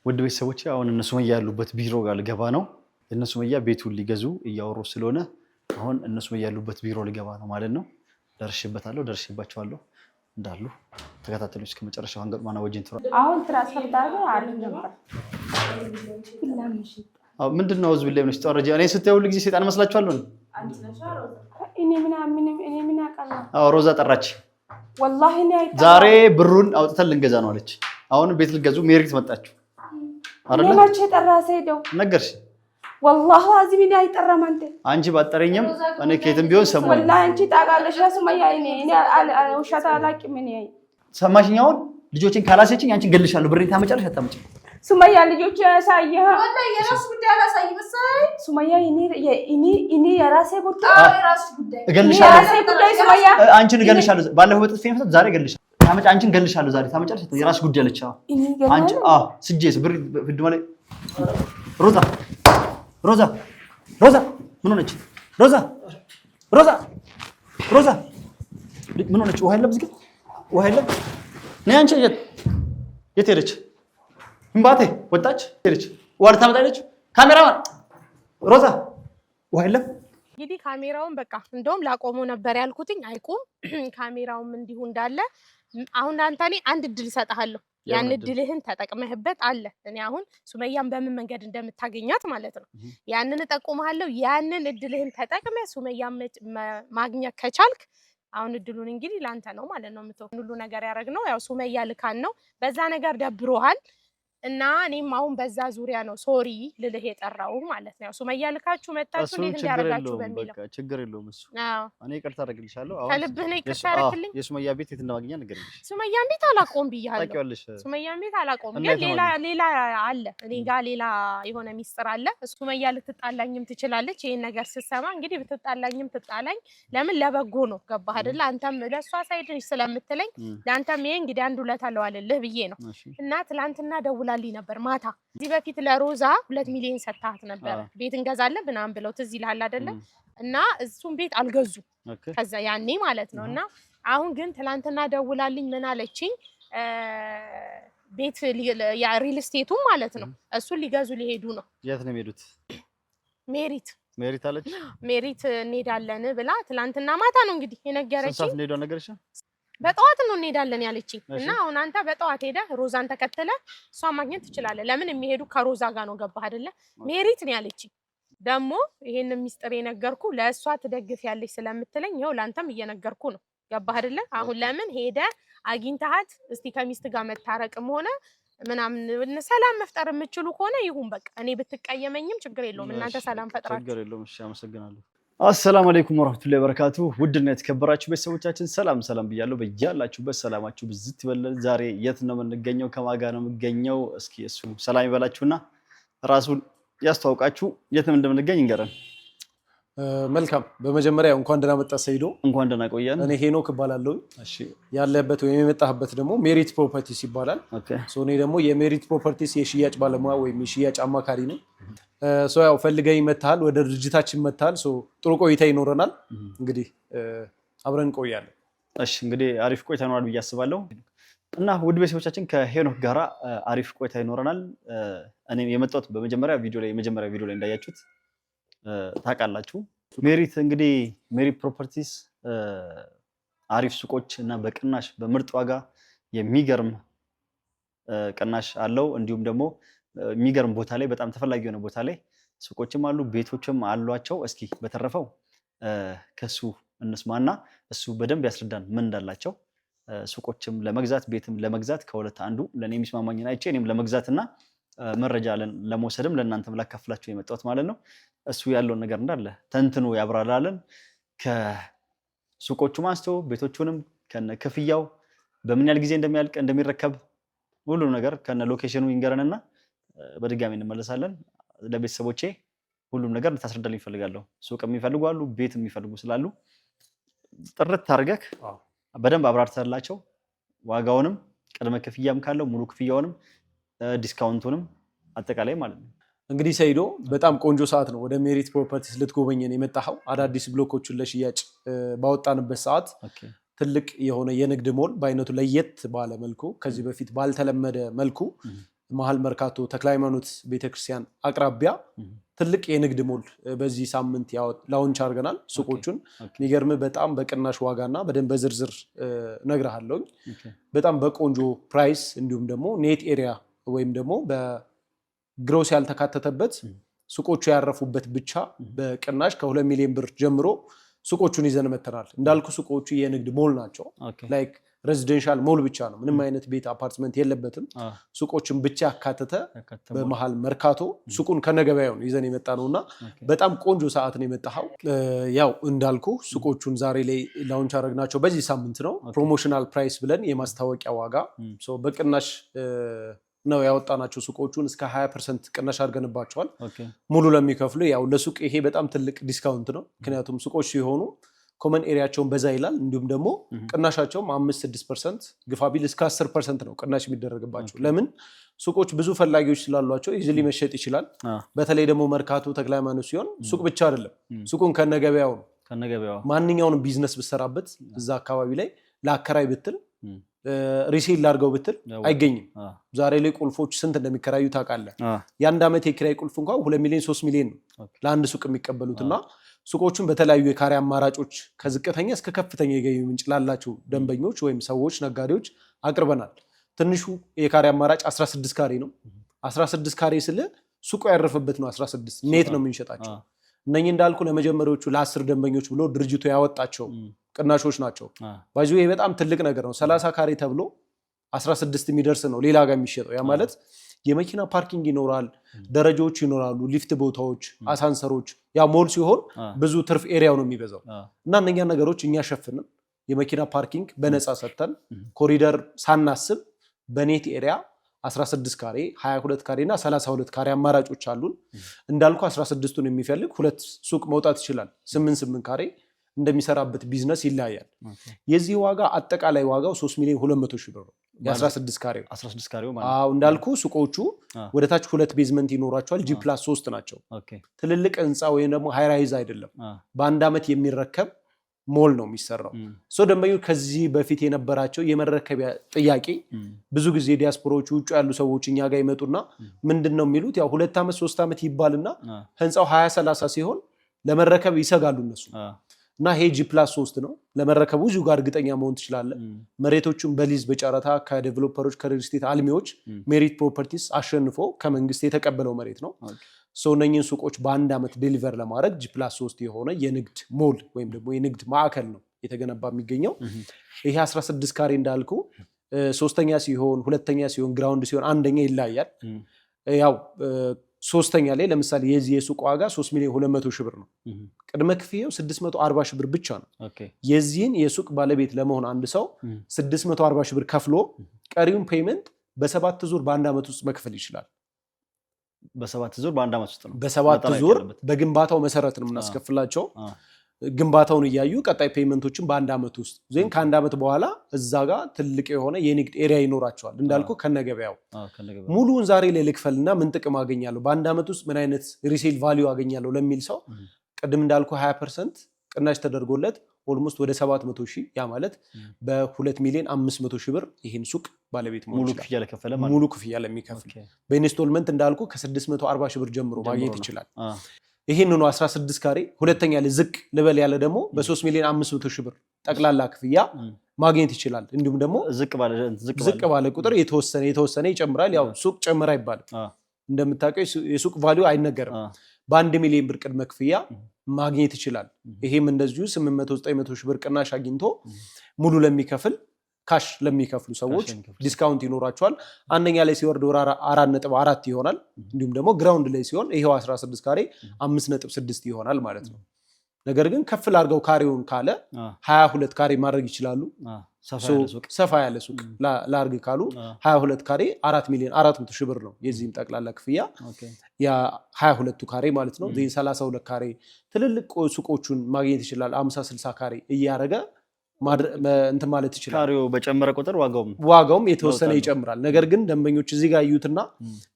ውድ ቤተሰቦቼ አሁን እነሱ መያ ያሉበት ቢሮ ጋር ልገባ ነው። እነሱ መያ ቤቱን ሊገዙ እያወሩ ስለሆነ አሁን እነሱ መያ ያሉበት ቢሮ ልገባ ነው ማለት ነው። ደርሼባቸዋለሁ እንዳሉ ተከታተሉ እስከ መጨረሻው። አንገጥማና ወጅን ትራ አሁን ትራንስፈር ዳርጎ አሉኝ ነበር። ምንድነው ህዝብ ላይ ነው ሲጣረጃ? እኔ ስታዩ ሁሉ ጊዜ ሰይጣን መስላችኋለሁ። እኔ ምን አውቃለሁ። ሮዛ ጠራች። والله እኔ አይጣ ዛሬ ብሩን አውጥተን ልንገዛ ነው አለች። አሁን ቤት ልገዙ ሜሪት መጣችሁ አይደል? ለማች ተራሰ ሄደው ነገርሽ والله አዚም እኔ አይጠራም። አንቺ ባጠረኝም እኔ ከየትም ቢሆን ሰማሁ። والله አንቺ ታውቃለሽ ሱመያ እኔ ውሸት አላውቅም። እኔ ሰማሽኝ? አሁን ልጆችን ካላሰችኝ አንቺን ገልሻለሁ። ብሬን ታመጫለሽ አታመጪ? ሱመያ ልጆች ያሳየ والله የራስ ጉዳይ አላሳይ መሰለኝ። ሱመያ እኔ የራሴ ጉዳይ እገልሻለሁ። የራሴ ጉዳይ ሱመያ አንቺን እገልሻለሁ። ባለፈው በጥፊ መስጠት ዛሬ እገልሻለሁ። ታመጫ አንቺን እገልሻለሁ። ዛሬ ታመጫለሽ። የራስ ጉዳይ አለች። አንቺ ስጄስ ብር ፍድ ማለት ሮዛ ምን ሆነች? ሮዛ ምን ሆነች? ውሃ የለም ዝግ ውሃ የለም። ነይ አንቺ የት ሄደች? እምባቴ ወጣች ሄደች። ውሃ ልታመጣለች። ካሜራማን ሮዛ ውሃ የለም። እንግዲህ ካሜራውን በቃ እንደውም ላቆመው ነበር ያልኩትኝ። አይቁም ካሜራውም እንዲሁ እንዳለ። አሁን አንተ እኔ አንድ እድል እሰጥሃለሁ። ያን እድልህን ተጠቅመህበት አለ። እኔ አሁን ሱመያን በምን መንገድ እንደምታገኛት ማለት ነው ያንን እጠቁምሃለሁ። ያንን እድልህን ተጠቅመህ ሱመያን ማግኘት ከቻልክ አሁን እድሉን እንግዲህ ላንተ ነው ማለት ነው። ሁሉ ነገር ያደረግነው ያው ሱመያ ልካን ነው። በዛ ነገር ደብሮሃል እና እኔም አሁን በዛ ዙሪያ ነው ሶሪ ልልህ የጠራው ማለት ነው። ሱመያ ልካችሁ መጣችሁ እንዴት እንዲያረጋችሁ በሚለው በቃ ችግር የለውም እሱ። እኔ ይቅርታ አደርግልሻለሁ። አሁን ከልብህ ነው ይቅርታ አደረግልኝ። የሱመያ ቤት የት እንደማግኛ ንገርልሽ። ሱመያ ቤት አላቆም ብያለሁ። ታውቂዋለሽ። ሱመያ ቤት አላቆም ግን ሌላ አለ። እኔ ጋር ሌላ የሆነ ሚስጥር አለ። ሱመያ ልትጣላኝም ትችላለች። ይሄን ነገር ስትሰማ እንግዲህ ብትጣላኝም ትጣላኝ። ለምን ለበጎ ነው። ገባህ አይደለ? አንተም ለሷ ሳይድሽ ስለምትለኝ ለአንተም ይሄ እንግዲህ አንድ ሁለት አለዋለልህ ብዬ ነው። እና ትላንትና ደውላ ነበር ማታ። እዚህ በፊት ለሮዛ 2 ሚሊዮን ሰጣት ነበር ቤት እንገዛለን ምናምን ብለው ትዝ ይልሃል አይደለ? እና እሱም ቤት አልገዙ ከዛ ያኔ ማለት ነው። እና አሁን ግን ትላንትና ደውላልኝ ምን አለችኝ? ቤት ያ ሪል ስቴቱ ማለት ነው እሱን ሊገዙ ሊሄዱ ነው። የት ነው የሚሄዱት? ሜሪት አለች። ሜሪት እንሄዳለን ብላ ትላንትና ማታ ነው እንግዲህ የነገረችኝ። ሰዓት እንሄዳለን ነገርሽ? በጠዋት ነው እንሄዳለን ያለችኝ። እና አሁን አንተ በጠዋት ሄደህ ሮዛን ተከትለ እሷን ማግኘት ትችላለህ። ለምን የሚሄዱ ከሮዛ ጋር ነው። ገባህ አይደለ? ሜሪት ነው ያለችኝ። ደግሞ ይሄንን ሚስጥር የነገርኩ ለእሷ ትደግፍ ያለች ስለምትለኝ ይኸው ላንተም እየነገርኩ ነው። ገባህ አይደለ? አሁን ለምን ሄደህ አግኝተሃት እስቲ ከሚስት ጋር መታረቅም ሆነ ምናምን ሰላም መፍጠር የምችሉ ከሆነ ይሁን በቃ። እኔ ብትቀየመኝም ችግር የለውም። እናንተ ሰላም ፈጥራችሁ ችግር የለውም። እሺ አመሰግናለሁ። አሰላሙ አለይኩም ወራህመቱላሂ ወበረካቱ። ውድና የተከበራችሁ ቤተሰቦቻችን ሰላም ብያለሁ። በያላችሁበት ሰላማችሁ ብዝት ይበል። ዛሬ የት ነው የምንገኘው? ከማን ጋር ነው የምንገኘው? እስኪ እሱ ሰላም ይበላችሁና ራሱን ያስተዋውቃችሁ የት ነው እንደምንገኝ እንገረን። መልካም። በመጀመሪያ እንኳን ደህና መጣ ሰይዶ። እንኳን ደህና ቆየን። እኔ ሄኖክ እባላለሁ። እሺ ያለበት ወይም የመጣህበት ደግሞ ሜሪት ፕሮፐርቲስ ይባላል። እኔ ደግሞ የሜሪት ፕሮፐርቲስ የሽያጭ ባለሙያ ወይም የሽያጭ አማካሪ ነኝ። ያው ፈልገኝ መታል፣ ወደ ድርጅታችን መታል። ጥሩ ቆይታ ይኖረናል። እንግዲህ አብረን እንቆያለን። እሺ እንግዲህ አሪፍ ቆይታ ይኖራል ብዬ አስባለሁ። እና ውድ ቤተሰቦቻችን ከሄኖክ ጋራ አሪፍ ቆይታ ይኖረናል። እኔ የመጣሁት የመጀመሪያ ቪዲዮ ላይ እንዳያችሁት ታውቃላችሁ። ሜሪት እንግዲህ ሜሪት ፕሮፐርቲስ አሪፍ ሱቆች እና በቅናሽ በምርጥ ዋጋ የሚገርም ቅናሽ አለው። እንዲሁም ደግሞ የሚገርም ቦታ ላይ በጣም ተፈላጊ የሆነ ቦታ ላይ ሱቆችም አሉ፣ ቤቶችም አሏቸው። እስኪ በተረፈው ከሱ እንስማና እሱ በደንብ ያስረዳን ምን እንዳላቸው። ሱቆችም ለመግዛት ቤትም ለመግዛት ከሁለት አንዱ ለኔ የሚስማማኝን አይቼ እኔም ለመግዛትና መረጃ ለመውሰድም ለእናንተም ላካፍላችሁ የመጣሁት ማለት ነው። እሱ ያለውን ነገር እንዳለ ተንትኖ ያብራራልን። ከሱቆቹም አንስቶ ቤቶቹንም ከነ ክፍያው በምን ያህል ጊዜ እንደሚያልቅ እንደሚረከብ ሁሉ ነገር ከነ ሎኬሽኑ ይንገረንና በድጋሚ እንመለሳለን። ለቤተሰቦቼ ሁሉም ነገር እንድታስረዳልኝ እፈልጋለሁ። ሱቅ የሚፈልጉ አሉ፣ ቤት የሚፈልጉ ስላሉ ጥርት አድርገህ በደንብ አብራርተላቸው ዋጋውንም ቅድመ ክፍያም ካለው ሙሉ ክፍያውንም ዲስካውንቱንም አጠቃላይ ማለት ነው። እንግዲህ ሰይዶ በጣም ቆንጆ ሰዓት ነው ወደ ሜሪት ፕሮፐርቲስ ልትጎበኘን የመጣኸው። አዳዲስ ብሎኮችን ለሽያጭ ባወጣንበት ሰዓት ትልቅ የሆነ የንግድ ሞል በአይነቱ ለየት ባለ መልኩ ከዚህ በፊት ባልተለመደ መልኩ መሃል መርካቶ ተክለሃይማኖት ቤተክርስቲያን አቅራቢያ ትልቅ የንግድ ሞል በዚህ ሳምንት ላውንች አድርገናል ሱቆቹን የሚገርም በጣም በቅናሽ ዋጋና በደንብ በዝርዝር ነግርሃለሁ በጣም በቆንጆ ፕራይስ እንዲሁም ደግሞ ኔት ኤሪያ ወይም ደግሞ በግሮስ ያልተካተተበት ሱቆቹ ያረፉበት ብቻ በቅናሽ ከ2 ሚሊዮን ብር ጀምሮ ሱቆቹን ይዘን መተናል እንዳልኩ ሱቆቹ የንግድ ሞል ናቸው ላይክ ሬዚደንሻል ሞል ብቻ ነው ምንም አይነት ቤት አፓርትመንት የለበትም ሱቆችን ብቻ ያካተተ በመሃል መርካቶ ሱቁን ከነገበያው ይዘን የመጣነውና በጣም ቆንጆ ሰዓት ነው የመጣው ያው እንዳልኩ ሱቆቹን ዛሬ ላይ ላውንች አደረግናቸው በዚህ ሳምንት ነው ፕሮሞሽናል ፕራይስ ብለን የማስታወቂያ ዋጋ በቅናሽ ነው ያወጣናቸው ሱቆቹን እስከ 20% ቅናሽ አድርገንባቸዋል ሙሉ ለሚከፍሉ ያው ለሱቅ ይሄ በጣም ትልቅ ዲስካውንት ነው ምክንያቱም ሱቆች ሲሆኑ ኮመን ኤሪያቸውን በዛ ይላል እንዲሁም ደግሞ ቅናሻቸውም 5-6% ግፋቢል እስከ 10% ነው ቅናሽ የሚደረግባቸው ለምን ሱቆች ብዙ ፈላጊዎች ስላሏቸው ኢዚሊ መሸጥ ይችላል በተለይ ደግሞ መርካቶ ተክለሃይማኖት ሲሆን ሱቅ ብቻ አይደለም ሱቁን ከነገበያው ማንኛውንም ቢዝነስ ብትሰራበት እዛ አካባቢ ላይ ለአከራይ ብትል ሪሴል ላድርገው ብትል አይገኝም ዛሬ ላይ ቁልፎች ስንት እንደሚከራዩ ታውቃለህ የአንድ ዓመት የኪራይ ቁልፍ እንኳን 2 ሚሊዮን 3 ሚሊዮን ነው ለአንድ ሱቅ የሚቀበሉትና ሱቆቹን በተለያዩ የካሬ አማራጮች ከዝቅተኛ እስከ ከፍተኛ የገቢ ምንጭ ላላቸው ደንበኞች ወይም ሰዎች ነጋዴዎች አቅርበናል ትንሹ የካሬ አማራጭ 16 ካሬ ነው 16 ካሬ ስለ ሱቁ ያረፈበት ነው 16 ኔት ነው የምንሸጣቸው እነኚህ እንዳልኩ ለመጀመሪያዎቹ ለ10 ደንበኞች ብሎ ድርጅቱ ያወጣቸው ቅናሾች ናቸው ባይዙ ይሄ በጣም ትልቅ ነገር ነው 30 ካሬ ተብሎ 16 የሚደርስ ነው ሌላ ጋር የሚሸጠው ያ ማለት የመኪና ፓርኪንግ ይኖራል ደረጃዎች ይኖራሉ ሊፍት ቦታዎች አሳንሰሮች ያ ሞል ሲሆን ብዙ ትርፍ ኤሪያው ነው የሚበዛው እና እነኛ ነገሮች እኛ ሸፍነን የመኪና ፓርኪንግ በነፃ ሰጥተን ኮሪደር ሳናስብ በኔት ኤሪያ 16 ካሬ 22 ካሬ እና 32 ካሬ አማራጮች አሉን እንዳልኩ 16ቱን የሚፈልግ ሁለት ሱቅ መውጣት ይችላል 8 ካሬ እንደሚሰራበት ቢዝነስ ይለያያል የዚህ ዋጋ አጠቃላይ ዋጋው 3 ሚሊዮን 200 ሺህ ብር ነው የ16 ካሬው ማለት አዎ እንዳልኩ ሱቆቹ ወደታች ሁለት ቤዝመንት ይኖራቸዋል G+3 ናቸው ትልልቅ ህንጻ ወይ ደግሞ ሃይ ራይዝ አይደለም በአንድ አመት የሚረከብ ሞል ነው የሚሰራው ደንበኞች ከዚህ በፊት የነበራቸው የመረከቢያ ጥያቄ ብዙ ጊዜ ዲያስፖራዎች ውጭ ያሉ ሰዎች እኛ ጋር ይመጡና ምንድነው የሚሉት ያው 2 አመት 3 አመት ይባልና ህንጻው 20-30 ሲሆን ለመረከብ ይሰጋሉ እነሱ እና ይሄ G+3 ነው ለመረከቡ እዚሁ ጋር እርግጠኛ መሆን ትችላለህ መሬቶቹን በሊዝ በጨረታ ከዴቨሎፐሮች ከሪል ስቴት አልሚዎች ሜሪት ፕሮፐርቲስ አሸንፎ ከመንግስት የተቀበለው መሬት ነው እነኚህን ሱቆች በአንድ አመት ዴሊቨር ለማድረግ G+3 የሆነ የንግድ ሞል ወይም ደግሞ የንግድ ማዕከል ነው የተገነባ የሚገኘው ይሄ 16 ካሬ እንዳልኩ ሶስተኛ ሲሆን ሁለተኛ ሲሆን ግራውንድ ሲሆን አንደኛ ይለያያል ያው ሶስተኛ ላይ ለምሳሌ የዚህ የሱቅ ዋጋ 3 ሚሊዮን 200 ሺህ ብር ነው ቅድመ ክፍያው 640 ሺህ ብር ብቻ ነው የዚህን የሱቅ ባለቤት ለመሆን አንድ ሰው 640 ሺህ ብር ከፍሎ ቀሪውን ፔመንት በ7 ዙር በአንድ አመት ውስጥ መክፈል ይችላል በ7 ዙር በአንድ አመት ውስጥ ነው በ7 ዙር በግንባታው መሰረት ነው የምናስከፍላቸው ግንባታውን እያዩ ቀጣይ ፔመንቶችን በአንድ አመት ውስጥ ዜን ከአንድ አመት በኋላ እዛ ጋር ትልቅ የሆነ የንግድ ኤሪያ ይኖራቸዋል እንዳልኩ ከነገበያው ሙሉውን ዛሬ ላይ ልክፈልና ምን ጥቅም አገኛለሁ በአንድ አመት ውስጥ ምን አይነት ሪሴል ቫልዩ አገኛለሁ ለሚል ሰው ቅድም እንዳልኩ 20% ቅናሽ ተደርጎለት ኦልሞስት ወደ 700 ሺህ ያ ማለት በ2 ሚሊዮን 500 ሺህ ብር ይሄን ሱቅ ባለቤት ሙሉ ክፍያ ለከፈለ ማለት ሙሉ ክፍያ ለሚከፍል በኢንስቶልመንት እንዳልኩ ከ640 ሺህ ብር ጀምሮ ማግኘት ይችላል ይሄን ነው 16 ካሬ ሁለተኛ ላይ ዝቅ ልበል ያለ ደግሞ በ3 ሚሊዮን 500 ሺህ ብር ጠቅላላ ክፍያ ማግኘት ይችላል እንዲሁም ደግሞ ዝቅ ባለ ቁጥር የተወሰነ ይጨምራል ያው ሱቅ ጨምራ ይባላል እንደምታውቀው የሱቅ ቫልዩ አይነገርም በ1 ሚሊዮን ብር ቅድመ ክፍያ ማግኘት ይችላል ይሄም እንደዚሁ 800-900 ሺህ ብር ቅናሽ አግኝቶ ሙሉ ለሚከፍል ካሽ ለሚከፍሉ ሰዎች ዲስካውንት ይኖራቸዋል አንደኛ ላይ ሲወርድ 4.4 ይሆናል እንዲሁም ደግሞ ግራውንድ ላይ ሲሆን ይሄው 16 ካሬ 5.6 ይሆናል ማለት ነው ነገር ግን ከፍል አድርገው ካሬውን ካለ 22 ካሬ ማድረግ ይችላሉ ሰፋ ያለ ሱቅ ላርግ ካሉ 22 ካሬ 4 ሚሊዮን 400 ሺህ ብር ነው የዚህም ጠቅላላ ክፍያ ያ 22 ካሬ ማለት ነው 32 ካሬ ትልልቅ ሱቆቹን ማግኘት ይችላል 50-60 ካሬ እያረገ እንት ማለት ይችላል ካሬው በጨመረ ቁጥር ዋጋውም የተወሰነ ይጨምራል ነገር ግን ደንበኞች እዚህ ጋር ይዩትና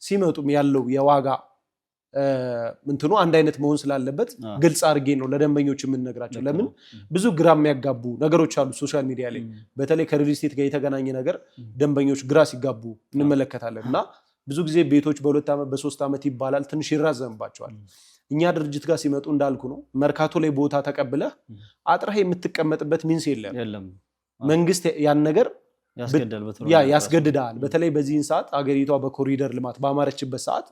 ሲመጡም ያለው የዋጋ እንትኑ አንድ አይነት መሆን ስላለበት ግልጽ አድርጌ ነው ለደንበኞች የምንነግራቸው ለምን ብዙ ግራ የሚያጋቡ ነገሮች አሉ ሶሻል ሚዲያ ላይ በተለይ ከሪል ስቴት ጋር የተገናኘ ነገር ደንበኞች ግራ ሲጋቡ እንመለከታለን እና ብዙ ጊዜ ቤቶች በ2 ዓመት በ3 ዓመት ይባላል ትንሽ ይራዘምባቸዋል እኛ ድርጅት ጋር ሲመጡ እንዳልኩ ነው መርካቶ ላይ ቦታ ተቀብለህ አጥረህ የምትቀመጥበት ሚንስ የለም መንግስት ያን ነገር ያስገድዳል በተለይ በዚህን ሰዓት አገሪቷ በኮሪደር ልማት ባማረችበት ሰዓት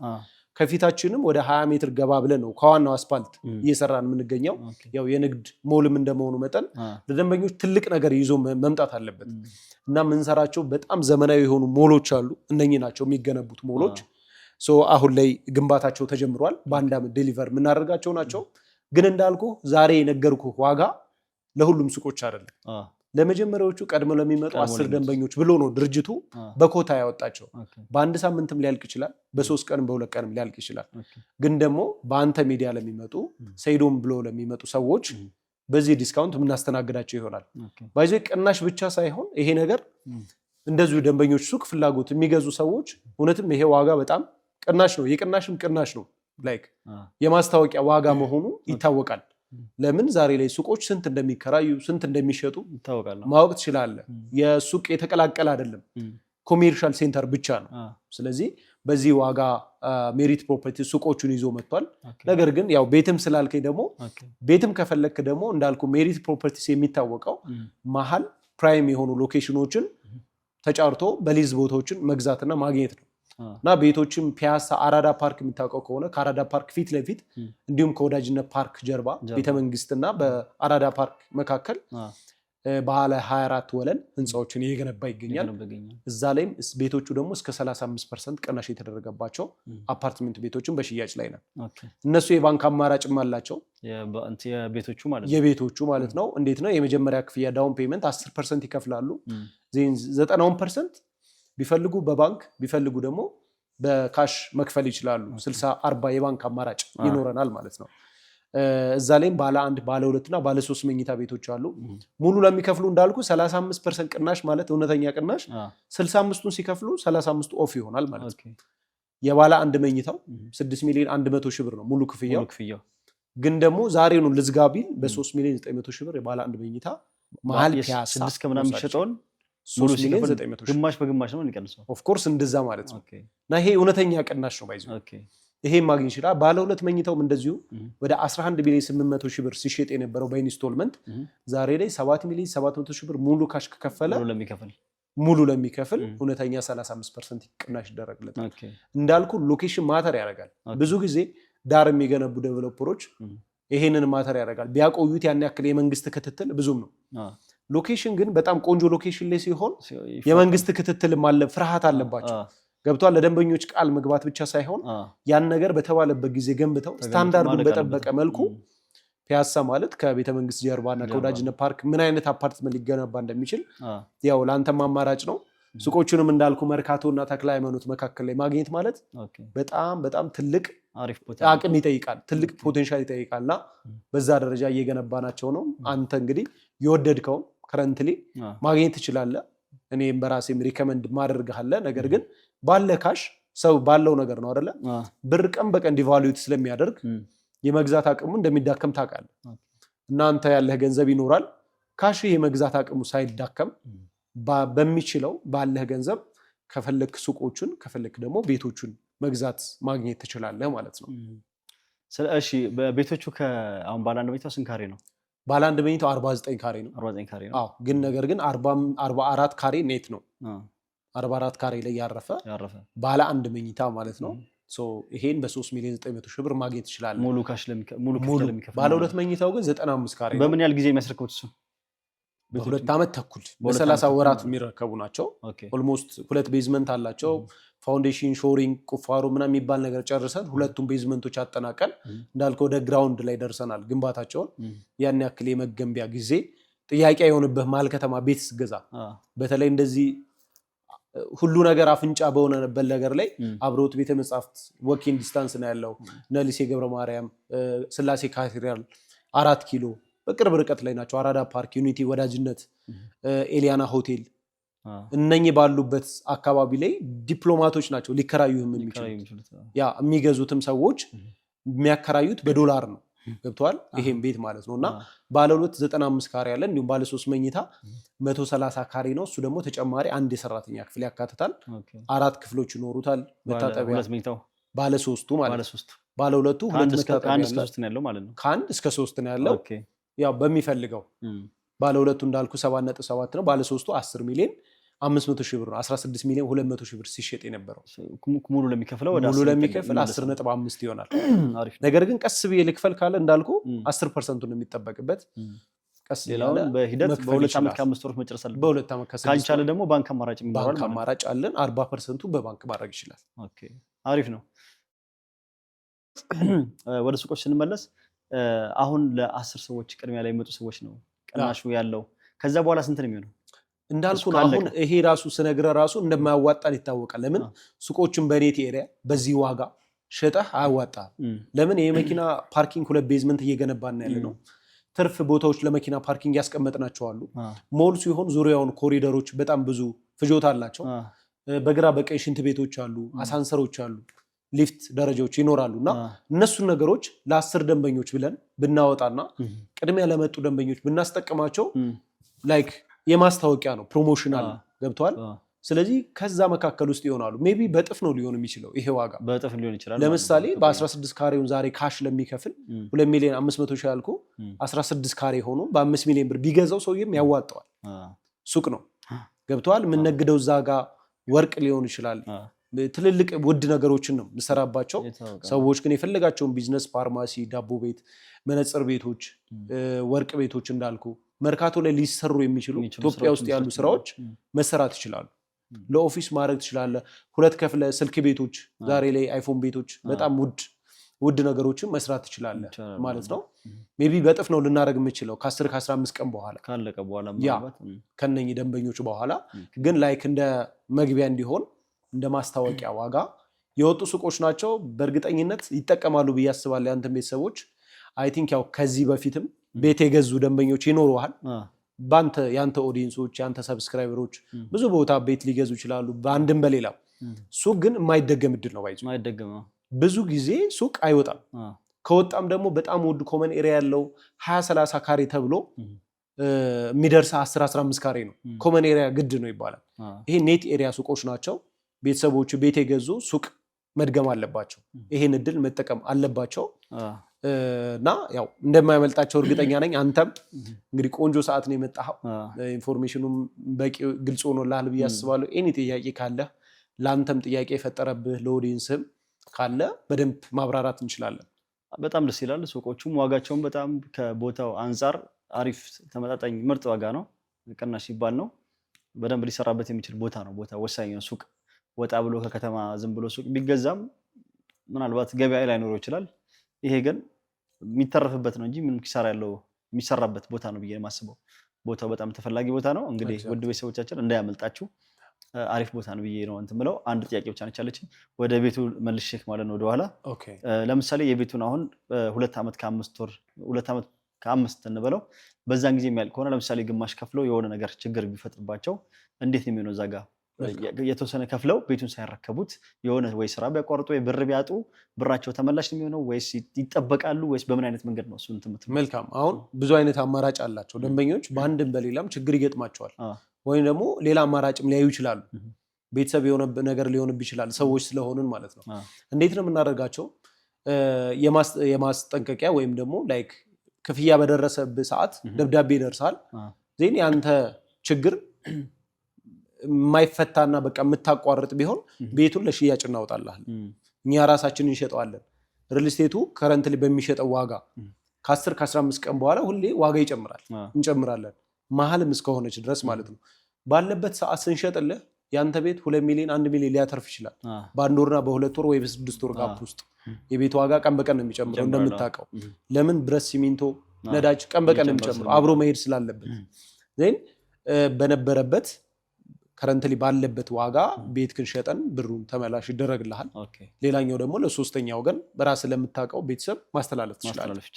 ከፊታችንም ወደ 20 ሜትር ገባ ብለን ነው ከዋናው አስፋልት እየሰራን የምንገኘው ያው የንግድ ሞልም እንደመሆኑ መጠን ለደንበኞች ትልቅ ነገር ይዞ መምጣት አለበት እና ምንሰራቸው በጣም ዘመናዊ የሆኑ ሞሎች አሉ እነኚህ ናቸው የሚገነቡት ሞሎች አሁን ላይ ግንባታቸው ተጀምሯል በአንድ ዓመት ዴሊቨር የምናደርጋቸው ናቸው ግን እንዳልኩ ዛሬ የነገርኩ ዋጋ ለሁሉም ሱቆች አይደለም ለመጀመሪያዎቹ ቀድመው ለሚመጡ 10 ደንበኞች ብሎ ነው ድርጅቱ በኮታ ያወጣቸው በአንድ ሳምንትም ሊያልቅ ይችላል በ3 ቀንም በ2 ቀንም ሊያልቅ ይችላል ግን ደግሞ በአንተ ሚዲያ ለሚመጡ ሰይዶም ብሎ ለሚመጡ ሰዎች በዚህ ዲስካውንት ምናስተናግዳቸው ይሆናል ባይዘ ቅናሽ ብቻ ሳይሆን ይሄ ነገር እንደዚሁ ደንበኞች ሱቅ ፍላጎት የሚገዙ ሰዎች እውነትም ይሄ ዋጋ በጣም ቅናሽ ነው የቅናሽም ቅናሽ ነው ላይክ የማስታወቂያ ዋጋ መሆኑ ይታወቃል ለምን ዛሬ ላይ ሱቆች ስንት እንደሚከራዩ ስንት እንደሚሸጡ ይታወቃል ማወቅ ትችላለህ የሱቅ የተቀላቀለ አይደለም ኮሜርሻል ሴንተር ብቻ ነው ስለዚህ በዚህ ዋጋ ሜሪት ፕሮፐርቲ ሱቆቹን ይዞ መጥቷል ነገር ግን ያው ቤትም ስላልከኝ ደግሞ ቤትም ከፈለክ ደግሞ እንዳልኩ ሜሪት ፕሮፐርቲስ የሚታወቀው መሃል ፕራይም የሆኑ ሎኬሽኖችን ተጫርቶ በሊዝ ቦታዎችን መግዛትና ማግኘት ነው እና ቤቶችም ፒያሳ አራዳ ፓርክ የሚታወቀው ከሆነ ከአራዳ ፓርክ ፊት ለፊት እንዲሁም ከወዳጅነት ፓርክ ጀርባ ቤተመንግስትና በአራዳ ፓርክ መካከል ባለ 24 ወለል ህንጻዎችን እየገነባ ይገኛል እዛ ላይም ቤቶቹ ደግሞ እስከ 35% ቅናሽ የተደረገባቸው አፓርትመንት ቤቶችን በሽያጭ ላይ ነው እነሱ የባንክ አማራጭም አላቸው የቤቶቹ ማለት ነው እንዴት ነው የመጀመሪያ ክፍያ ዳውን ፔመንት 10% ይከፍላሉ 90% ቢፈልጉ በባንክ ቢፈልጉ ደግሞ በካሽ መክፈል ይችላሉ 60-40 የባንክ አማራጭ ይኖረናል ማለት ነው እዛ ላይም ባለ 1 ባለ 2 እና ባለ 3 መኝታ ቤቶች አሉ ሙሉ ለሚከፍሉ እንዳልኩ 35% ቅናሽ ማለት እውነተኛ ቅናሽ 65ቱን ሲከፍሉ 35 ኦፍ ይሆናል ማለት ነው የባለ 1 መኝታው 6 ሚሊዮን 100 ሺህ ብር ነው ሙሉ ክፍያው ግን ደግሞ ዛሬ ነው ልዝጋቢል በ3 ሚሊዮን 900 ሺህ ብር የባለ 1 መኝታ መሃል ፒያሳ 6 ከምናምን የሚሸጠውን ሙሉ ሲከፍል 900 ሺህ ግማሽ በግማሽ ነው የሚቀንሰው ኦፍ ኮርስ እንደዛ ማለት ነው እና ይሄ እውነተኛ ቅናሽ ነው ባይዙ ይሄ ማግኘት ይችላል ባለ 2 መኝታውም እንደዚሁ ወደ 11 ሚሊዮን 800 ሺህ ብር ሲሸጥ የነበረው በኢንስቶልመንት ዛሬ ላይ 7 ሚሊዮን 700 ሺህ ብር ሙሉ ካሽ ከከፈለ ሙሉ ለሚከፍል እውነተኛ 35% ቅናሽ ይደረግለታል እንዳልኩ ሎኬሽን ማተር ያደርጋል ብዙ ጊዜ ዳር የሚገነቡ ዴቨሎፐሮች ይሄንን ማተር ያደርጋል ቢያቆዩት ያን ያክል የመንግስት ክትትል ብዙም ነው ሎኬሽን ግን በጣም ቆንጆ ሎኬሽን ላይ ሲሆን የመንግስት ክትትልም አለ ፍርሃት አለባቸው ገብቷል ለደንበኞች ቃል መግባት ብቻ ሳይሆን ያን ነገር በተባለበት ጊዜ ገንብተው ስታንዳርዱን በጠበቀ መልኩ ፒያሳ ማለት ከቤተ መንግስት ጀርባና ከወዳጅነት ፓርክ ምን አይነት አፓርትመንት ሊገነባ እንደሚችል ያው ላንተም አማራጭ ነው ሱቆቹንም እንዳልኩ መርካቶና ተክለ ሃይማኖት መካከል ላይ ማግኘት ማለት በጣም በጣም ትልቅ አቅም ይጠይቃል ትልቅ ፖቴንሻል ይጠይቃልና በዛ ደረጃ እየገነባናቸው ነው አንተ እንግዲህ የወደድከው ከረንትሊ ማግኘት ትችላለህ እኔም በራሴም ሪከመንድ ማድረግሃለ ነገር ግን ባለ ካሽ ሰው ባለው ነገር ነው አይደለ ብር ቀን በቀን ዲቫሉት ስለሚያደርግ የመግዛት አቅሙ እንደሚዳከም ታውቃለህ እናንተ ያለህ ገንዘብ ይኖራል ካሽ የመግዛት አቅሙ ሳይዳከም በሚችለው ባለህ ገንዘብ ከፈለክ ሱቆቹን ከፈለክ ደግሞ ቤቶቹን መግዛት ማግኘት ትችላለህ ማለት ነው እሺ በቤቶቹ ከአሁን ባለ 1 መኝታው ስንት ካሬ ነው ባለ 1 መኝታው 49 ካሬ ነው 49 ካሬ ነው አዎ ግን ነገር ግን 44 ካሬ ኔት ነው 44 ካሬ ላይ ያረፈ ባለ 1 መኝታ ማለት ነው ይሄን በ3 ሚሊዮን 900 ሺህ ብር ማግኘት ይችላል ሙሉ ካሽ ለሚከፍል ባለ 2 መኝታው ግን 95 ካሬ በምን ያህል ጊዜ የሚያስረክቡት እሱ በ2 ዓመት ተኩል በ30 ወራት የሚረከቡ ናቸው ኦልሞስት 2 ቤዝመንት አላቸው ፋውንዴሽን ሾሪንግ ቁፋሮ ምናምን የሚባል ነገር ጨርሰን ሁለቱም ቤዝመንቶች አጠናቀን እንዳልከው ወደ ግራውንድ ላይ ደርሰናል ግንባታቸውን ያን ያክል የመገንቢያ ጊዜ ጥያቄ የሆነበት ማል ከተማ ቤት ስገዛ በተለይ እንደዚህ ሁሉ ነገር አፍንጫ በሆነበት ነገር ላይ አብሮት ቤተ መጻሕፍት ወኪንግ ዲስታንስ ነው ያለው ነሊሴ ገብረ ማርያም ስላሴ ካቴድራል 4 ኪሎ በቅርብ ርቀት ላይ ናቸው አራዳ ፓርክ ዩኒቲ ወዳጅነት ኤሊያና ሆቴል እነኚህ ባሉበት አካባቢ ላይ ዲፕሎማቶች ናቸው ሊከራዩም የሚችሉት ያ የሚገዙትም ሰዎች የሚያከራዩት በዶላር ነው ገብቷል ይሄን ቤት ማለት ነውና ባለ 2 95 ካሬ ያለ እንዲሁም ባለ 3 መኝታ 130 ካሬ ነው እሱ ደግሞ ተጨማሪ አንድ የሰራተኛ ክፍል ያካትታል 4 ክፍሎች ይኖሩታል መታጠቢያ ባለ 3ቱ ማለት ባለ 2ቱ 2 መታጠቢያ እስከ 3 ነው ያለው ማለት ነው ከአንድ እስከ 3 ነው ያለው ያው በሚፈልገው ባለ 2ቱ እንዳልኩ 7.7 ነው ባለ 3ቱ 10 ሚሊዮን 500 ሺህ ብር ነው 16 ሚሊዮን 200 ሺህ ብር ሲሸጥ የነበረው ሙሉ ለሚከፍለው ወደ 10.5 ይሆናል ነገር ግን ቀስ ብዬ ልክፈል ካለ እንዳልኩ 10% ነው የሚጠበቅበት ቀስ ሌላውን በሂደት በ2 ዓመት ከ5 ወር መጨረስ አለበት በ2 ዓመት ከ6 ካንቻለ ደግሞ ባንክ አማራጭ የሚኖራል ባንክ አማራጭ አለን 40% በባንክ ማድረግ ይችላል ኦኬ አሪፍ ነው ወደ ሱቆች ስንመለስ አሁን ለ10 ሰዎች ቅድሚያ ላይ የሚመጡ ሰዎች ነው ቅናሹ ያለው ከዛ በኋላ ስንት ነው የሚሆነው እንዳልኩ አሁን ይሄ ራሱ ስነግረ ራሱ እንደማያዋጣን ይታወቃል ለምን ሱቆችን በኔት ኤሪያ በዚህ ዋጋ ሸጠህ አያዋጣ ለምን የመኪና ፓርኪንግ 2 ቤዝመንት እየገነባን ያለ ነው ትርፍ ቦታዎች ለመኪና ፓርኪንግ ያስቀመጥናቸው አሉ ሞል ሲሆን ዙሪያውን ኮሪደሮች በጣም ብዙ ፍጆታ አላቸው በግራ በቀኝ ሽንት ቤቶች አሉ አሳንሰሮች አሉ ሊፍት ደረጃዎች ይኖራሉና እነሱ ነገሮች ለ10 ደንበኞች ብለን ብናወጣና ቅድሚያ ለመጡ ደንበኞች ብናስጠቅማቸው ላይክ የማስታወቂያ ነው ፕሮሞሽናል ገብቷል ስለዚህ ከዛ መካከል ውስጥ ይሆናሉ ሜቢ በጥፍ ነው ሊሆን የሚችለው ይሄ ዋጋ በጥፍ ሊሆን ይችላል ለምሳሌ በ16 ካሬውን ዛሬ ካሽ ለሚከፍል 2 ሚሊዮን 500 ሺህ ያልኩ 16 ካሬ ሆኖ በ5 ሚሊዮን ብር ቢገዛው ሰውዬም ያዋጣዋል ሱቅ ነው ገብቷል ምን ነግደው ዛጋ ወርቅ ሊሆን ይችላል ትልልቅ ውድ ነገሮችን ነው ምሰራባቸው ሰዎች ግን የፈለጋቸውን ቢዝነስ ፋርማሲ ዳቦ ቤት መነጽር ቤቶች ወርቅ ቤቶች እንዳልኩ መርካቶ ላይ ሊሰሩ የሚችሉ ኢትዮጵያ ውስጥ ያሉ ስራዎች መሰራት ይችላሉ ለኦፊስ ማድረግ ትችላለህ 2 ከፍለ ስልክ ቤቶች ዛሬ ላይ አይፎን ቤቶች በጣም ውድ ነገሮችን መስራት ትችላለህ ማለት ነው ሜቢ በጥፍ ነው ልናረግ የምችለው ከ10 ከ15 ቀን በኋላ ካለቀ በኋላ ማለት ከነኚህ ደንበኞች በኋላ ግን ላይክ እንደ መግቢያ እንዲሆን እንደ ማስታወቂያ ዋጋ የወጡ ሱቆች ናቸው በእርግጠኝነት ይጠቀማሉ ብዬ አስባለሁ ያንተ ቤተሰቦች አይ ቲንክ ያው ከዚህ በፊትም ቤት የገዙ ደንበኞች ይኖሩሃል ባንተ ያንተ ኦዲየንሶች ያንተ ሰብስክራይበሮች ብዙ ቦታ ቤት ሊገዙ ይችላሉ በአንድም በሌላም ሱቅ ግን የማይደገም እድል ነው ባይዙ የማይደገም ብዙ ጊዜ ሱቅ አይወጣም ከወጣም ደግሞ በጣም ውድ ኮመን ኤሪያ ያለው 20-30 ካሬ ተብሎ የሚደርስ 10-15 ካሬ ነው ኮመን ኤሪያ ግድ ነው ይባላል ይሄ ኔት ኤሪያ ሱቆች ናቸው ቤተሰቦቹ ቤት የገዙ ሱቅ መድገም አለባቸው ይሄን እድል መጠቀም አለባቸው እና ያው እንደማይመልጣቸው እርግጠኛ ነኝ አንተም እንግዲህ ቆንጆ ሰዓት ነው የመጣው ኢንፎርሜሽኑም በቂ ግልጽ ሆኖልሃል ብዬ አስባለሁ ኤኒ ጥያቄ ካለ ላንተም ጥያቄ የፈጠረብህ ለኦዲየንስም ካለ በደንብ ማብራራት እንችላለን በጣም ደስ ይላል ሱቆቹም ዋጋቸውም በጣም ከቦታው አንፃር አሪፍ ተመጣጣኝ ምርጥ ዋጋ ነው ቅናሽ ይባል ነው በደንብ ሊሰራበት የሚችል ቦታ ነው ቦታ ወሳኝ ነው ሱቅ ወጣ ብሎ ከከተማ ዝም ብሎ ሱቅ ቢገዛም ምናልባት ገበያ ላይ ኖሮ ይችላል ይሄ ግን የሚተረፍበት ነው እንጂ ምንም ኪሳራ ያለው የሚሰራበት ቦታ ነው ብዬ የማስበው ቦታው በጣም ተፈላጊ ቦታ ነው እንግዲህ ውድ ቤተሰቦቻችን እንዳያመልጣችሁ አሪፍ ቦታ ነው ብዬ ነው እንትን ብለው አንድ ጥያቄ ብቻ ነች ያለችኝ ወደ ቤቱ መልሼክ ማለት ነው ወደኋላ ለምሳሌ የቤቱን አሁን 2 ዓመት ከ5 ወር 2 ዓመት ከ5 እንበለው በዛን ጊዜ የሚያልቅ ከሆነ ለምሳሌ ግማሽ ከፍለው የሆነ ነገር ችግር ቢፈጥርባቸው እንዴት ነው የሚሆነው ዛጋ የተወሰነ ከፍለው ቤቱን ሳይረከቡት የሆነ ወይ ስራ ቢያቋርጡ ወይ ብር ቢያጡ ብራቸው ተመላሽ ነው የሚሆነው ወይስ ይጠበቃሉ ወይስ በምን አይነት መንገድ ነው እሱን ትምት መልካም አሁን ብዙ አይነት አማራጭ አላቸው ደንበኞች በአንድም በሌላም ችግር ይገጥማቸዋል ወይም ደግሞ ሌላ አማራጭም ሊያዩ ይችላሉ ቤተሰብ የሆነ ነገር ሊሆንብ ይችላል ሰዎች ስለሆኑን ማለት ነው እንዴት ነው የምናደርጋቸው የማስጠንቀቂያ ወይም ደግሞ ላይክ ክፍያ በደረሰብህ ሰዓት ደብዳቤ ይደርሳል ዜን ያንተ ችግር የማይፈታና በቃ የምታቋርጥ ቢሆን ቤቱን ለሽያጭ እናወጣለን እኛ ራሳችንን እንሸጠዋለን ሪል ስቴቱ ከረንትሊ በሚሸጠው ዋጋ ከ10 ከ15 ቀን በኋላ ሁሌ ዋጋ ይጨምራል እንጨምራለን መሀልም እስከሆነች ድረስ ማለት ነው ባለበት ሰዓት ስንሸጥልህ ያንተ ቤት 2 ሚሊዮን 1 ሚሊዮን ሊያተርፍ ይችላል በአንድ ወርና በ2 ወር ወይ በ6 ወር ጋፕ ውስጥ የቤቱ ዋጋ ቀን በቀን ነው የሚጨምረው እንደምታውቀው ለምን ብረት ሲሚንቶ ነዳጅ ቀን በቀን ነው የሚጨምረው አብሮ መሄድ ስላለበት ዜን በነበረበት ከረንትሊ ባለበት ዋጋ ቤት ክንሸጠን ብሩን ተመላሽ ይደረግልሃል ሌላኛው ደግሞ ለሶስተኛ ወገን በራስ ለምታውቀው ቤተሰብ ማስተላለፍ ትችላለህ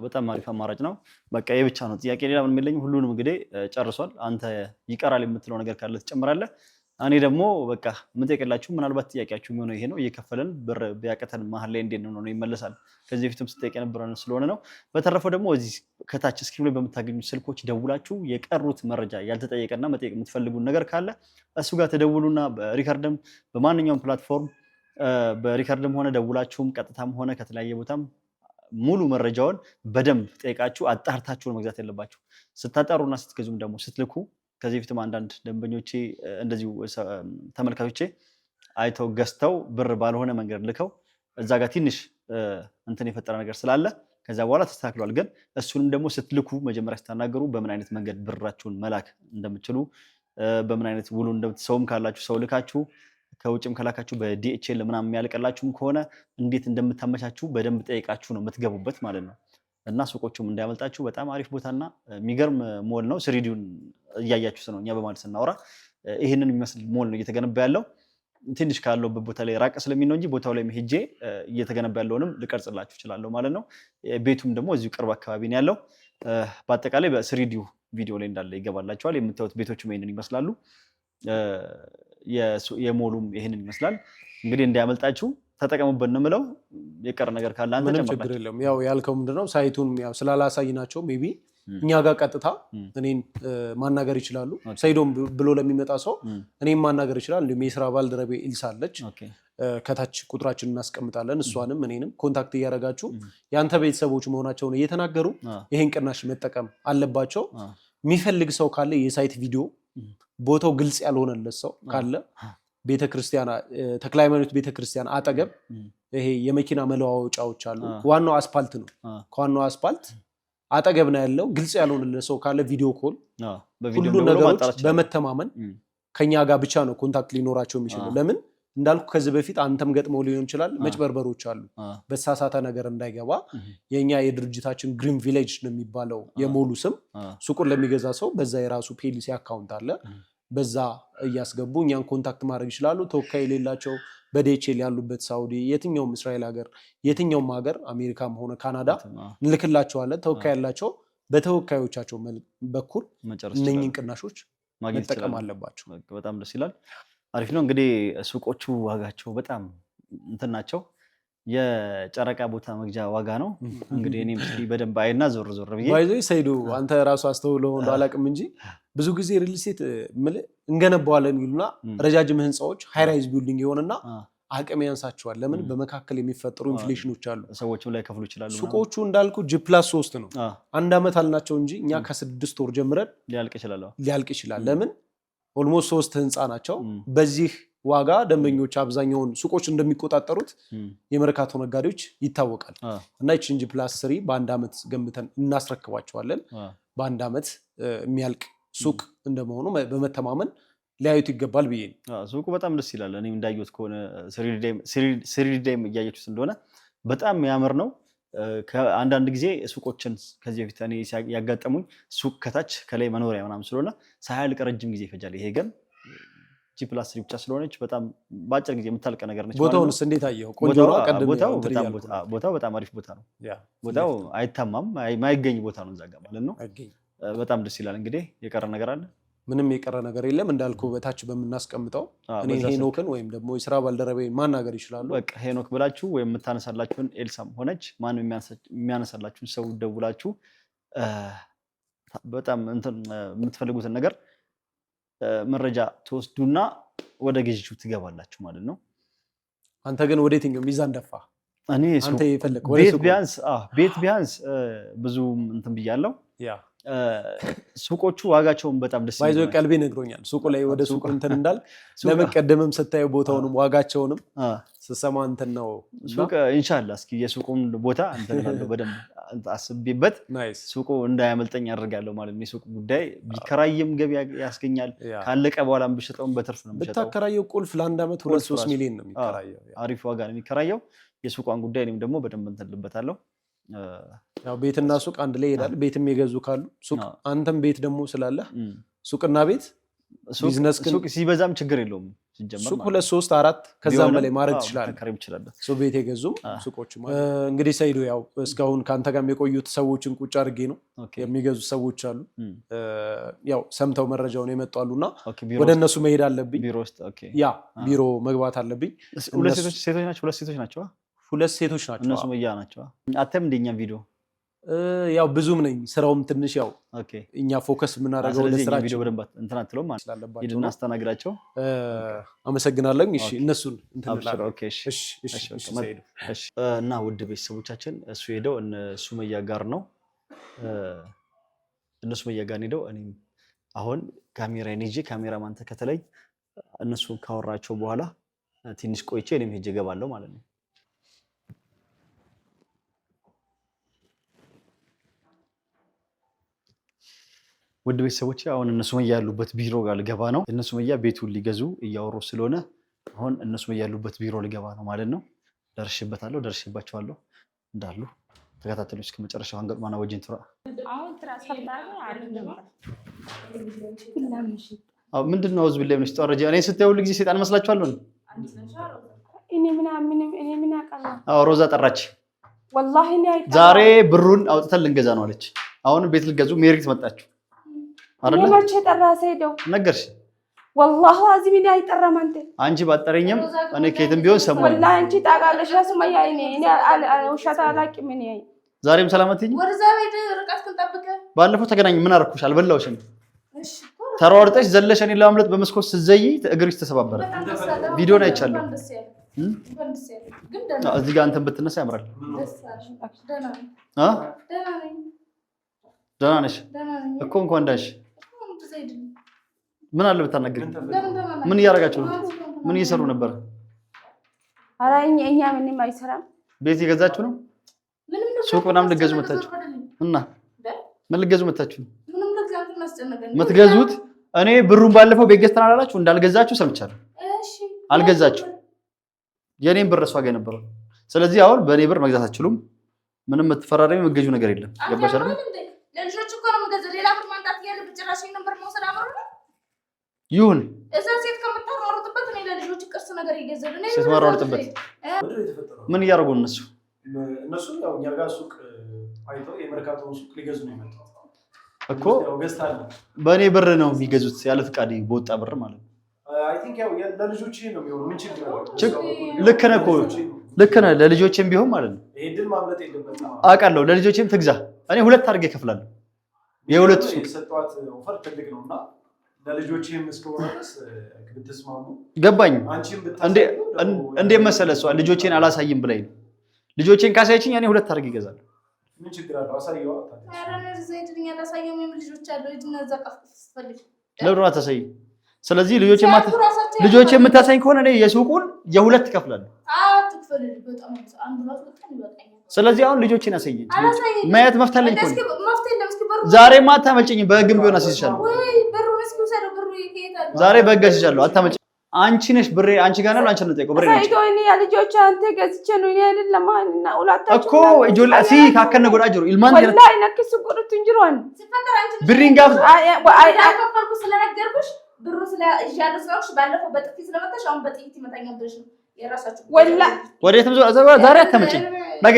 በጣም አሪፍ አማራጭ ነው በቃ የብቻ ነው ጥያቄ ሌላ ምን የሚለኝ ሁሉንም እንግዲህ ጨርሷል አንተ ይቀራል የምትለው ነገር ካለ ትጨምራለህ እኔ ደግሞ በቃ የምጠይቅላችሁ ምናልባት ጥያቄያችሁ የሚሆነው ይሄ ነው። እየከፈለን ብር ቢያቀተን መሀል ላይ እንዴት ነው ይመለሳል? ከዚህ በፊትም ስጠይቅ የነበረን ስለሆነ ነው። በተረፈው ደግሞ እዚህ ከታች ስክሪን ላይ በምታገኙት ስልኮች ደውላችሁ የቀሩት መረጃ ያልተጠየቀና መጠየቅ የምትፈልጉት ነገር ካለ እሱ ጋር ተደውሉና በሪከርድም በማንኛውም ፕላትፎርም በሪከርድም ሆነ ደውላችሁም ቀጥታም ሆነ ከተለያየ ቦታም ሙሉ መረጃውን በደንብ ጠይቃችሁ አጣርታችሁ ነው መግዛት ያለባችሁ። ስታጣሩና ስትገዙም ደግሞ ስትልኩ ከዚህ በፊትም አንዳንድ ደንበኞቼ እንደዚሁ ተመልካቾቼ አይተው ገዝተው ብር ባልሆነ መንገድ ልከው እዛ ጋር ትንሽ እንትን የፈጠረ ነገር ስላለ ከዛ በኋላ ተስተካክሏል። ግን እሱንም ደግሞ ስትልኩ መጀመሪያ ስታናገሩ በምን አይነት መንገድ ብራችሁን መላክ እንደምትችሉ በምን አይነት ውሉ ሰውም ካላችሁ ሰው ልካችሁ ከውጭም ከላካችሁ በዲኤችኤል ምናምን የሚያልቀላችሁም ከሆነ እንዴት እንደምታመቻችሁ በደንብ ጠይቃችሁ ነው የምትገቡበት ማለት ነው። እና ሱቆቹም እንዳያመልጣችሁ በጣም አሪፍ ቦታና የሚገርም ሞል ነው። ስሪዲውን እያያችሁት ነው። እኛ በማለት ስናወራ ይህንን የሚመስል ሞል ነው እየተገነባ ያለው። ትንሽ ካለውበት ቦታ ላይ ራቅ ስለሚል ነው እንጂ ቦታው ላይ ሄጄ እየተገነባ ያለውንም ልቀርጽላችሁ እችላለሁ ማለት ነው። ቤቱም ደግሞ እዚሁ ቅርብ አካባቢ ነው ያለው። በአጠቃላይ በስሪዲው ቪዲዮ ላይ እንዳለ ይገባላችኋል። የምታዩት ቤቶችም ይሄንን ይመስላሉ። የሞሉም ይሄንን ይመስላል። እንግዲህ እንዳያመልጣችሁ ተጠቀሙበት ነው የምለው። የቀረ ነገር ካለ አንተ ምንም ችግር የለም። ያው ያልከው ምንድነው ሳይቱን ያው ስላላሳይናቸው ሜቢ እኛ ጋር ቀጥታ እኔን ማናገር ይችላሉ። ሰይዶም ብሎ ለሚመጣ ሰው እኔን ማናገር ይችላል። እንዲሁም የስራ ባልደረቤ ኢልሳ አለች። ከታች ቁጥራችን እናስቀምጣለን። እሷንም እኔንም ኮንታክት እያደረጋችሁ ያንተ ቤተሰቦች መሆናቸውን እየተናገሩ ይሄን ቅናሽ መጠቀም አለባቸው። የሚፈልግ ሰው ካለ የሳይት ቪዲዮ ቦታው ግልጽ ያልሆነለት ሰው ካለ ቤተክርስቲያን ተክለ ሃይማኖት ቤተክርስቲያን አጠገብ ይሄ የመኪና መለዋወጫዎች አሉ። ዋናው አስፓልት ነው። ከዋናው አስፓልት አጠገብ ነው ያለው። ግልጽ ያልሆነለት ሰው ካለ ቪዲዮ ኮል ሁሉ ነገሮች በመተማመን ከኛ ጋር ብቻ ነው ኮንታክት ሊኖራቸው የሚችለው። ለምን እንዳልኩ ከዚህ በፊት አንተም ገጥመው ሊሆን ይችላል። መጭበርበሮች አሉ። በተሳሳተ ነገር እንዳይገባ የኛ የድርጅታችን ግሪን ቪሌጅ ነው የሚባለው የሞሉ ስም። ሱቁን ለሚገዛ ሰው በዛ የራሱ ፔሊሲ አካውንት አለ። በዛ እያስገቡ እኛን ኮንታክት ማድረግ ይችላሉ። ተወካይ የሌላቸው በዲኤችኤል ያሉበት ሳውዲ፣ የትኛውም እስራኤል ሀገር፣ የትኛውም ሀገር አሜሪካም ሆነ ካናዳ እንልክላቸዋለን። ተወካይ ያላቸው በተወካዮቻቸው በኩል እነኝን ቅናሾች መጠቀም አለባቸው። በጣም ደስ ይላል። አሪፍ ነው። እንግዲህ ሱቆቹ ዋጋቸው በጣም እንትን ናቸው። የጨረቃ ቦታ መግዣ ዋጋ ነው። እንግዲህ እኔም በደንብ አይና ዞር ዞር ብዬ ባይዞ ሰይዱ አንተ ራሱ አስተውለው እንደው አላውቅም እንጂ ብዙ ጊዜ ሪል ስቴት እንገነባዋለን ይሉና ረጃጅም ህንፃዎች ሃይ ራይዝ ቢልዲንግ ይሆንና አቅም ያንሳቸዋል። ለምን በመካከል የሚፈጠሩ ኢንፍሌሽኖች አሉ። ሰዎችም ላይ ከፍሉ ይችላሉ። ሱቆቹ እንዳልኩ G+3 ነው። አንድ አመት አልናቸው እንጂ እኛ ከ6 ወር ጀምረን ሊያልቅ ይችላል። ለምን ኦልሞስት 3 ህንፃ ናቸው። በዚህ ዋጋ ደንበኞች አብዛኛውን ሱቆች እንደሚቆጣጠሩት የመርካቶ ነጋዴዎች ይታወቃል። እና ይህችን G+3 በአንድ አመት ገንብተን እናስረክባቸዋለን። በአንድ አመት የሚያልቅ ሱቅ እንደመሆኑ በመተማመን ሊያዩት ይገባል ብዬ ነው። ሱቁ በጣም ደስ ይላል። እኔም እንዳየሁት ከሆነ ስሪዲም እያየችሁት እንደሆነ በጣም የሚያምር ነው። አንዳንድ ጊዜ ሱቆችን ከዚህ በፊት እኔ ያጋጠሙኝ ሱቅ ከታች ከላይ መኖሪያ ምናምን ስለሆነ ሳያልቅ ረጅም ጊዜ ይፈጃል። ይሄ ግን G+3 ብቻ ስለሆነች በጣም በአጭር ጊዜ የምታልቅ ነገር ነች። ቦታውንስ እንዴት አየኸው? ቆንጆ ነው። ቦታው በጣም አሪፍ ቦታ ነው። ቦታው አይታማም፣ ማይገኝ ቦታ ነው እዛ ጋር ማለት ነው። በጣም ደስ ይላል። እንግዲህ የቀረ ነገር አለ? ምንም የቀረ ነገር የለም። እንዳልኩ በታች በምናስቀምጠው እኔ ሄኖክን ወይም ደግሞ የስራ ባልደረቤ ማናገር ይችላሉ። በቃ ሄኖክ ብላችሁ ወይም የምታነሳላችሁን ኤልሳም ሆነች ማንም የሚያነሳላችሁን ሰው ደውላችሁ በጣም የምትፈልጉትን ነገር መረጃ ተወስዱና ወደ ግዢው ትገባላችሁ ማለት ነው። አንተ ግን ወደ የትኛው ሚዛን ደፋ? እኔ አንተ የፈለክ ቤት ቢያንስ ብዙ እንትን ብያለሁ። ሱቆቹ ዋጋቸውን በጣም ደስ ይላል። ባይዞ ቀልቤ ነግሮኛል። ሱቁ ላይ ወደ ሱቁ እንትን እንዳል ለመቀደምም ስታየው ቦታውንም ዋጋቸውንም ስሰማ እንትን ነው። ሱቅ ኢንሻአላህ እስኪ የሱቁን ቦታ እንትን እላለሁ በደንብ አስቤበት ሱቁ እንዳያመልጠኝ አደርጋለሁ ማለት ነው። የሱቁ ጉዳይ ቢከራይም ገቢ ያስገኛል። ካለቀ በኋላም ብሸጠውም በትርፍ ነው የምሸጠው። ብታከራየው ቁልፍ ለአንድ አመት 2-3 ሚሊዮን ነው የሚከራየው። አሪፍ ዋጋ ነው የሚከራየው። የሱቋን ጉዳይ እኔም ደግሞ በደንብ እንትን ልበታለሁ። ያው ቤትና ሱቅ አንድ ላይ ይሄዳል። ቤትም የገዙ ካሉ ሱቅ አንተም ቤት ደግሞ ስላለ ሱቅና ቤት ቢዝነስ ሱቅ ሲበዛም ችግር የለውም። ሲጀመር ሱቅ 2 3 4 ከዛም በላይ ማድረግ ትችላለህ። ሱቅ ቤት የገዙም ሱቆች እንግዲህ ሰይዶ ያው እስካሁን ካንተ ጋር የቆዩት ሰዎችን ቁጭ አድርጌ ነው የሚገዙ ሰዎች አሉ ያው ሰምተው መረጃውን የመጣሉና ወደ እነሱ መሄድ አለብኝ ቢሮ መግባት አለብኝ ሁለት ሴቶች ናቸው እነሱ መያ ናቸው አተም እንደኛ ቪዲዮ ያው ብዙም ነኝ ስራውም ትንሽ ያው እኛ ፎከስ የምናደርገው ለስራችን ቪዲዮ በደንብ እንትን አትለው ማለት ይድና አስተናግዳቸው አመሰግናለሁ እሺ እነሱን እንትን እንላለን እሺ እና ውድ ቤተሰቦቻችን እሱ ሄደው ሱመያ ጋር ነው ሱመያ ጋር ሄደው እኔ አሁን ካሜራዬን ይዤ ካሜራማን ተከተለኝ እነሱ ካወራቸው በኋላ ትንሽ ቆይቼ እኔም ሄጄ እገባለሁ ማለት ነው ውድ ቤተሰቦቼ አሁን ሱመያ ያሉበት ቢሮ ጋር ልገባ ነው ሱመያ ቤቱን ሊገዙ እያወሩ ስለሆነ አሁን ሱመያ ያሉበት ቢሮ ልገባ ነው ማለት ነው ደርሼባቸዋለሁ እንዳሉ ተከታተሉኝ እስከ መጨረሻው አንገጥማና ወጅን ትራ አሁን ትራንስፈር አይደለም ምንድነው ህዝብ ላይ ምንስ ተወረጀ እኔ ስታዩ ሁሉ ጊዜ ሰይጣን መስላችኋለሁ እኔ ምን አቀራ ሮዛ ጠራች والله እኔ ዛሬ ብሩን አውጥተን ልንገዛ ነው አለች አሁን ቤት ልገዙ ሜሪት መጣችሁ አይደል ለማች ተራሰ ሄደው ነገርሽ والله አዚም እኔ አይጠራም አንቺ ባጠረኝም እኔ ከየትም ቢሆን ሰሞን والله አንቺ ታውቃለሽ ሱመያ እኔ ውሸታ አላውቅም እኔ ዛሬም ሰላማትኝ ወርዛ ቤት ርቀት ክንጠብቀ ባለፈው ተገናኝ ምን አረኩሽ አልበላውሽም እሺ ተሯርጠሽ ዘለሽ እኔ ለማምለጥ በመስኮት ስዘይ እግርሽ ተሰባበረ ቪዲዮ ላይ አይቻለሁ እዚህ ጋር አንተን ብትነሳ ያምራል ደህና ነሽ እኮ እንኳን ዳሽ ምን አለ ብታናገሪ ምን እያደረጋችሁ ነው ምን እየሰሩ ነበር ኧረ እኛ ምንም አይሰራም ቤት እየገዛችሁ ነው ሱቅ ምናምን ልትገዙ መጣችሁ እና ምን ልትገዙ መጣችሁ የምትገዙት እኔ ብሩን ባለፈው ቤት ገዝተን አላላችሁ እንዳልገዛችሁ ሰምቻለሁ እሺ አልገዛችሁ የኔን ብር እሷ ጋር ነበር ስለዚህ አሁን በኔ ብር መግዛት አትችሉም ምንም የምትፈራረሚ የምትገዙ ነገር የለም ገባሽ አይደል ለልጆች እኮ ነው የምገዛው ሌላ ብር ማንጣት ያለብኝ ጭራሽ ነበር መውሰድ አመሩ ይሁን እዛ ሴት ከምታሯሩጥበት እኔ ለልጆች ቅርስ ነገር ይገዛሉ እኔ ሴት ማሯሩጥበት ምን እያደረጉ እነሱ ያው እኛ ጋር ሱቅ አይተው የመርካቶን ሱቅ ሊገዙ ነው የመጣው እኮ በእኔ ብር ነው የሚገዙት ያለ ፍቃድ በወጣ ብር ማለት ነው አይ ቲንክ ያው ለልጆች ነው የሚሆነው ምን ችግር አለ ልክ ነህ እኮ ልክ ነህ ለልጆችም ቢሆን ማለት ነው ይሄ ድል ማምለጥ የለበትም አውቃለሁ ለልጆችም ትግዛ እኔ ሁለት አድርጌ እከፍላለሁ የሁለት ሱቅ ሰጧት ኦፈር ትልቅ ነውና ለልጆችም እስከወራስ ብትስማሙ ገባኝ እንዴ መሰለህ እሷ ልጆቼን አላሳይም ብላኝ ነው ልጆቼን ካሳየችኝ እኔ ሁለት አድርጌ እገዛለሁ ምን ችግር አለው አሳየው አረ ዘይድኛ አላሳየም ልጆች አሉ እጅና ዘቀፍ ፈልግ ለብሮ አታሳይ ስለዚህ ልጆች የምታሳይ ከሆነ እኔ የሱቁን የሁለት እከፍላለሁ ትክፈልልኝ በጣም አንዱ ራሱ በጣም ይወጣኛል ስለዚህ አሁን ልጆችን አሳየኝ ማየት መፍታለኝ እኮ መፍታለኝ ለምስኪ በሩ ዛሬ ማታመልጭኝ በግም ቢሆን አስይሻለሁ ወይ በሩ መስኪ ወሰደው በሩ ይሄዳል ዛሬ በግ አስይሻለሁ አታመልጭ አንቺ ነሽ ብሬ አንቺ ጋር ነው አንቺ ነው ጠይቀው ብሬ ነሽ አይዶ እኔ ያልጆች አንተ ገዝቼ ነው እኔ አይደለም እና ሁላታችሁ እኮ ጆላ ሲ ካከነ ጎዳጅሩ ኢልማን ወላሂ ነክስ ቁርቱ እንጅሯን ሲፈጠር አንቺ ብሪንጋፍ አይ አከፈልኩ ስለነገርኩሽ ብሩ ስለ እያለ ስለሽ ባለፈው በጥፊ ስለመጣሽ አሁን በጥይት ይመጣኛል ብለሽ ነው የራሳችሁ ወላሂ ወዴትም ዛሬ አታመጭኝ ነገ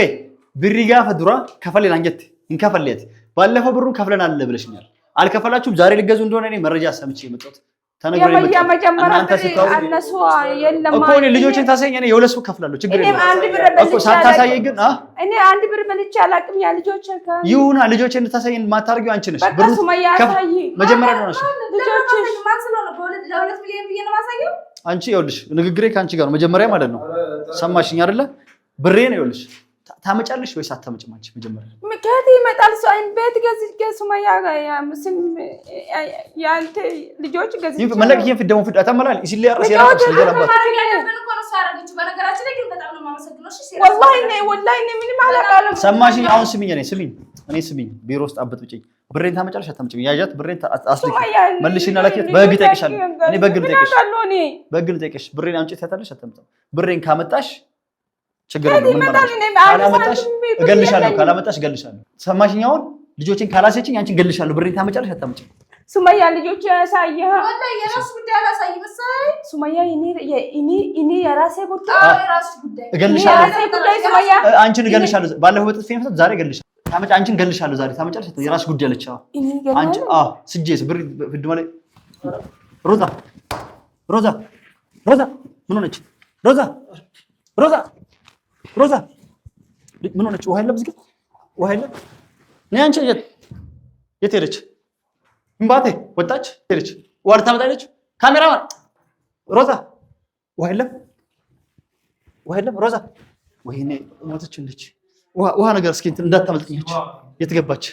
ብሪጋፍ ድራ ከፈለን አንጀት እንከፈለት ባለፈው ብሩን ከፍለናል ብለሽኛል አልከፈላችሁም ዛሬ ልገዙ እንደሆነ እኔ መረጃ ሰምቼ የመጣሁት ተነግሮኝ እናንተ እነሱ የለም እኮ እኔ ልጆችን ታሳየኝ እኔ የሁለት ሱቅ ከፍላለሁ ችግር የለም እኮ ሳታሳየኝ ግን እኔ አንድ ብር በልቼ አላቅም ያ ልጆች ይሁና ልጆችን እንድታሳየኝ ማታርጊው አንቺ ነሽ ብሩ መጀመሪያ ነው ነሽ ልጆች ማን ስለሆነ ለሁለት ሚሊዮን ብዬ ነው ማሳየው አንቺ ይኸውልሽ ንግግሬ ካንቺ ጋር ነው መጀመሪያ ማለት ነው ሰማሽኝ አይደለ ብሬ ነው ይኸውልሽ ታመጫለሽ ወይስ አታመጭም አንቺ መጀመሪያ ምክንያት ይመጣል ሰው ቤት ገዝቼ ሱመያ ምስም ያንተ ልጆች ገዝቼ መለክ ይፈደሙ ፍዳታ መላል ይስል ያርስ ያራስ ለጀለባት ወላሂ ምንም አላውቅም ሰማሽኝ አሁን እኔ ስሚኝ ቢሮ ውስጥ አበጥብጭኝ ብሬን ታመጫለሽ አታመጭም ያጃት ብሬን አስልክ መልሽና ለከት በግ ጠይቅሻለሁ እኔ በግ ጠይቅሽ ብሬን አምጪ ታታለሽ አታመጣም ብሬን ካመጣሽ ችግር የለም ካላመጣሽ እገልሻለሁ ካላመጣሽ እገልሻለሁ ሰማሽኝ አሁን ልጆችን ካላሰችኝ አንቺን እገልሻለሁ ብሬን ታመጫለሽ አታመጭም ሱመያ ልጆች ያሳየህ ወላሂ የራስ ጉዳይ አላሳይ መሰለኝ ሱመያ እኔ የራሴ ጉዳይ የራስ ጉዳይ ሱመያ አንቺን እገልሻለሁ ባለፈው በጥፊ መሰለኝ ዛሬ እገልሻለሁ አንቺን እገልሻለሁ ዛሬ ታመጫለሽ የራስ ጉዳይ አለች አንቺ ስጄስ ብር ፍድ ማለት ሮዛ ምን ሆነች ሮዛ ምን ሆነች ውሃ የለም እዚህ ውሃ የለም ነይ አንቺ የት ሄደች እምባቴ ወጣች ሄደች ውሃ ልታመጣ ሄደች ካሜራማን ሮዛ ውሃ የለም ሮዛ ወይኔ ሞተች እንዴ ውሃ ነገር እስኪ እንዳታመልጥኝ የት ገባች